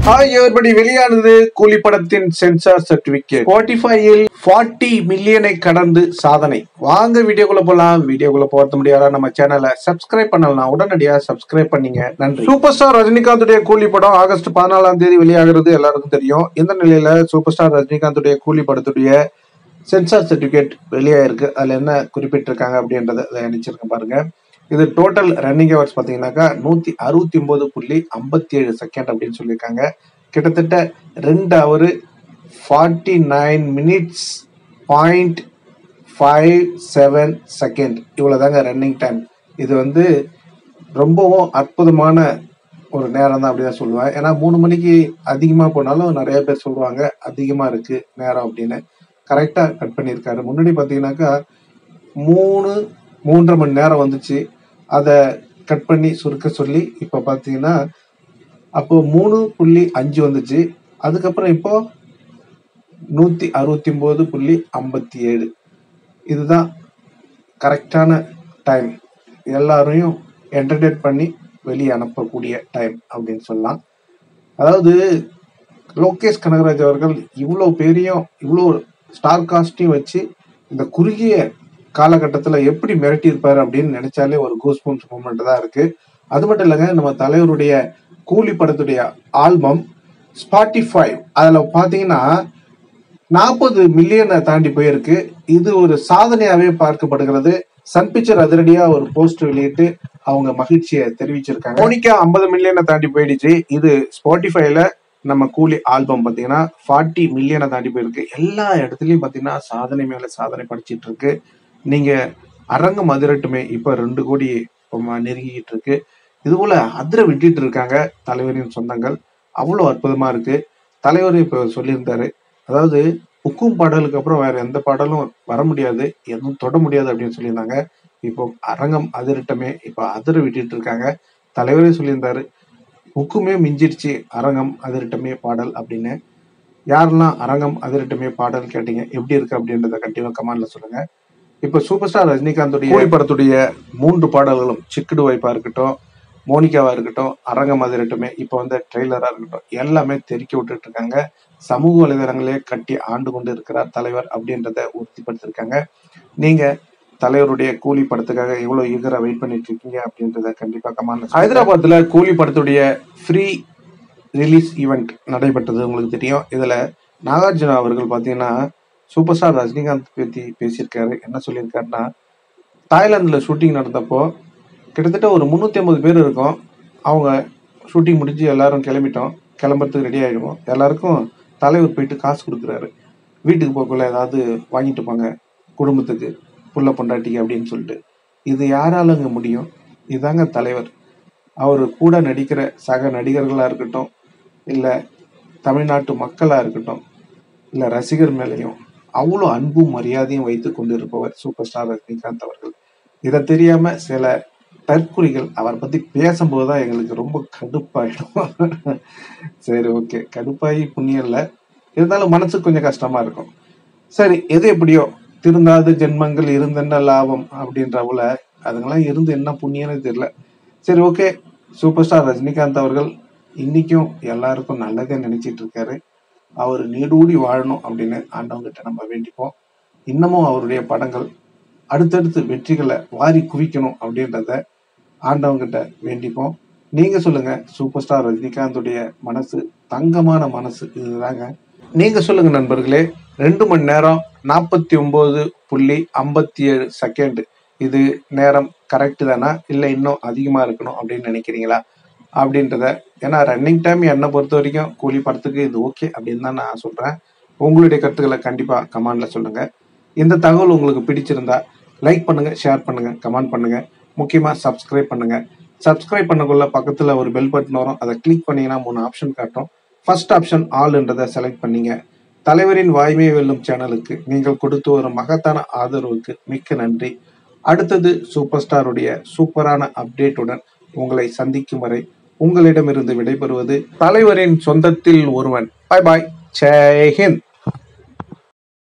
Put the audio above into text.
Hi everybody, வெளியானது கூலி படத்தின் சென்சார் சர்டிபிகேட். Spotify-இல் 40 மில்லியனை கடந்து சாதனை. வாங்க வீடியோக்குள்ள போலாம். வீடியோக்குள்ள போறது முடியாத நம்ம சேனலை சப்ஸ்கிரைப் பண்ணலாம். உடனடியா சப்ஸ்கிரைப் பண்ணீங்க. நன்றி. சூப்பர் ஸ்டார் ரஜினிகாந்துடைய கூலி படம் ஆகஸ்ட் 14ஆம் தேதி வெளியாகிறது எல்லாருக்கும் தெரியும். இந்த நிலையில சூப்பர் ஸ்டார் ரஜினிகாந்துடைய கூலி படத்துடைய சென்சார் சர்டிபிகேட் வெளியாயிருக்கு. அதுல என்ன குறிப்பிட்டிருக்காங்க அப்படின்றத நினைச்சிருக்கேன் பாருங்க. இது டோட்டல் ரன்னிங் ஹவர்ஸ் பார்த்தீங்கன்னாக்கா 160.57 செகண்ட் அப்படின்னு சொல்லியிருக்காங்க. கிட்டத்தட்ட 2 ஹவர் 49 மினிட்ஸ் 0.57 செகண்ட் இவ்வளோதாங்க ரன்னிங் டைம். இது ரொம்பவும் அற்புதமான ஒரு நேரம் தான் அப்படிதான் சொல்லுவேன். ஏன்னா 3 மணிக்கு அதிகமாக போனாலும் நிறைய பேர் சொல்லுவாங்க அதிகமாக இருக்கு நேரம் அப்படின்னு. கரெக்டாக கட் பண்ணியிருக்காரு. முன்னாடி பார்த்தீங்கன்னாக்கா 3.5 மணி நேரம் வந்துச்சு. அதை கட் பண்ணி சுருக்க சொல்லி இப்போ பார்த்தீங்கன்னா அப்போ 3.5 வந்துச்சு. அதுக்கப்புறம் இப்போ 169.57. இதுதான் கரெக்டான டைம். எல்லாரையும் என்டர்டெயின் பண்ணி வெளியே அனுப்பக்கூடிய டைம் அப்படின்னு சொல்லலாம். அதாவது லோகேஷ் கனகராஜ் அவர்கள் இவ்வளோ இவ்வளோ ஸ்டார் காஸ்டையும் வச்சு இந்த குறுகிய காலகட்டத்தில் எப்படி மிரட்டி இருப்பாரு அப்படின்னு நினைச்சாலே ஒரு கூஸ்பம்ஸ் மூமெண்ட் தான் இருக்கு. அது மட்டும் இல்லைங்க, நம்ம தலைவருடைய கூலி படத்துடைய ஆல்பம் ஸ்பாட்டிஃபை அதில் பார்த்தீங்கன்னா 40 மில்லியனை தாண்டி போயிருக்கு. இது ஒரு சாதனையாகவே பார்க்கப்படுகிறது. சன் பிக்சர் அதிரடியா ஒரு போஸ்ட் வெளியிட்டு அவங்க மகிழ்ச்சியை தெரிவிச்சிருக்காங்க. மோனிகா 50 மில்லியனை தாண்டி போயிடுச்சு. இது ஸ்பாட்டிஃபைல நம்ம கூலி ஆல்பம் பார்த்தீங்கன்னா 40 மில்லியனை தாண்டி போயிருக்கு. எல்லா இடத்துலையும் பார்த்தீங்கன்னா சாதனை மேல சாதனை படிச்சிட்டு இருக்கு. நீங்க அரங்கம் அதிரட்டுமே இப்ப 2 கோடி நெருங்கிட்டு இருக்கு. இது போல அதிர விட்டுட்டு இருக்காங்க தலைவரின் சொந்தங்கள். அவ்வளவு அற்புதமா இருக்கு. தலைவர் இப்ப சொல்லியிருந்தாரு, அதாவது உக்கும் பாடலுக்கு அப்புறம் வேற எந்த பாடலும் வர முடியாது, எதுவும் தொட முடியாது அப்படின்னு சொல்லியிருந்தாங்க. இப்போ அரங்கம் அதிரட்டமே இப்ப அதிர விட்டுட்டு இருக்காங்க. தலைவரே சொல்லியிருந்தாரு, உக்குமே மிஞ்சிருச்சு அரங்கம் அதிரட்டமே பாடல் அப்படின்னு. யாரெல்லாம் அரங்கம் அதிரட்டமே பாடல் கேட்டீங்க, எப்படி இருக்கு அப்படின்றத கண்டிப்பா கமெண்ட்ல சொல்லுங்க. இப்ப சூப்பர் ஸ்டார் ரஜினிகாந்துடைய கூலி படத்துடைய 3 பாடல்களும் சிக்குடு வைப்பா இருக்கட்டும், மோனிகாவா இருக்கட்டும், அரங்கம் அதிரட்டுமே, இப்ப ட்ரெய்லரா இருக்கட்டும், எல்லாமே தெறிக்க விட்டுட்டு இருக்காங்க. சமூக வலைதளங்களே கட்டி ஆண்டு கொண்டு இருக்கிறார் தலைவர் அப்படின்றத உறுதிப்படுத்திருக்காங்க. நீங்க தலைவருடைய கூலி படத்துக்காக எவ்வளவு ஈகரா வெயிட் பண்ணிட்டு இருக்கீங்க அப்படின்றத கண்டிப்பா கமெண்ட்ல. ஹைதராபாத்ல கூலி படத்துடைய ஃப்ரீ ரிலீஸ் ஈவெண்ட் நடைபெற்றது, உங்களுக்கு தெரியும். இதுல நாகார்ஜுனா அவர்கள் பாத்தீங்கன்னா சூப்பர் ஸ்டார் ரஜினிகாந்த் பத்தி பேசியிருக்காரு. என்ன சொல்லியிருக்காருன்னா, தாய்லாந்துல ஷூட்டிங் நடந்தப்போ கிட்டத்தட்ட ஒரு 350 பேர் இருக்கும். அவங்க ஷூட்டிங் முடிஞ்சு எல்லாரும் கிளம்புறதுக்கு ரெடி ஆயிடுவோம். எல்லாருக்கும் தலைவர் போயிட்டு காசு கொடுக்குறாரு. வீட்டுக்கு போக்குள்ள ஏதாவது வாங்கிட்டு போங்க குடும்பத்துக்கு, புள்ள பொண்டாட்டிக்கு அப்படின்னு சொல்லிட்டு. இது யாராலங்க முடியும்? இதுதாங்க தலைவர். அவர் கூட நடிக்கிற சக நடிகர்களா இருக்கட்டும், இல்ல தமிழ்நாட்டு மக்களா இருக்கட்டும், இல்ல ரசிகர் மேலையும் அவ்வளோ அன்பும் மரியாதையும் வைத்து கொண்டிருப்பவர் சூப்பர் ஸ்டார் ரஜினிகாந்த் அவர்கள். இதை தெரியாம சில தற்குறிகள் அவர் பத்தி பேசும்போதுதான் எங்களுக்கு ரொம்ப கடுப்பாயிடும். சரி, ஓகே, கடுப்பாயி புண்ணியம் இல்லை, இருந்தாலும் மனசுக்கு கொஞ்சம் கஷ்டமா இருக்கும். சரி, எது எப்படியோ திருந்தாத ஜென்மங்கள் இருந்தென்ன லாபம் அப்படின்றவுல அதுங்கெல்லாம் இருந்து என்ன புண்ணியம்னு தெரியல. சரி, ஓகே, சூப்பர் ஸ்டார் ரஜினிகாந்த் அவர்கள் இன்னைக்கும் எல்லாருக்கும் நல்லதே நினைச்சிட்டு இருக்காரு. அவர் நீடூடி வாழணும் அப்படின்னு ஆண்டவங்கிட்ட நம்ம வேண்டிப்போம். இன்னமும் அவருடைய படங்கள் அடுத்தடுத்து வெற்றிகளை வாரி குவிக்கணும் அப்படின்றத ஆண்டவங்கிட்ட வேண்டிப்போம். நீங்க சொல்லுங்க, சூப்பர் ஸ்டார் ரஜினிகாந்துடைய மனசு தங்கமான மனசு இதுதாங்க. நீங்க சொல்லுங்க நண்பர்களே, 2 மணி நேரம் 49.57 செகண்ட் இது நேரம் கரெக்ட் தானா, இல்லை இன்னும் அதிகமா இருக்கணும் அப்படின்னு நினைக்கிறீங்களா அப்படின்றத. ஏன்னா ரன்னிங் டைம் என்னை பொறுத்த வரைக்கும் கூலி படத்துக்கு இது ஓகே அப்படின்னு தான் நான் சொல்றேன். உங்களுடைய கருத்துக்களை கண்டிப்பா கமெண்ட்ல சொல்லுங்க. இந்த தகவல் உங்களுக்கு பிடிச்சிருந்தா லைக் பண்ணுங்க, ஷேர் பண்ணுங்க, கமெண்ட் பண்ணுங்க. முக்கியமா சப்ஸ்கிரைப் பண்ணுங்க. சப்ஸ்கிரைப் பண்ணக்குள்ள பக்கத்துல ஒரு பெல் பட்டன் வரும். அதை கிளிக் பண்ணீங்கன்னா 3 ஆப்ஷன் காட்டும். ஃபர்ஸ்ட் ஆப்ஷன் ஆல்ன்றதை செலக்ட் பண்ணீங்க. தலைவரின் வாய்மை வெல்லும் சேனலுக்கு நீங்கள் கொடுத்து வரும் மகத்தான ஆதரவுக்கு மிக்க நன்றி. அடுத்தது சூப்பர் ஸ்டாருடைய சூப்பரான அப்டேட்டுடன் உங்களை சந்திக்கும் வரை உங்களிடமிருந்து விடைபெறுவது தலைவரின் சொந்தத்தில் ஒருவன். பாய் பாய், ஜெய் ஹிந்த்.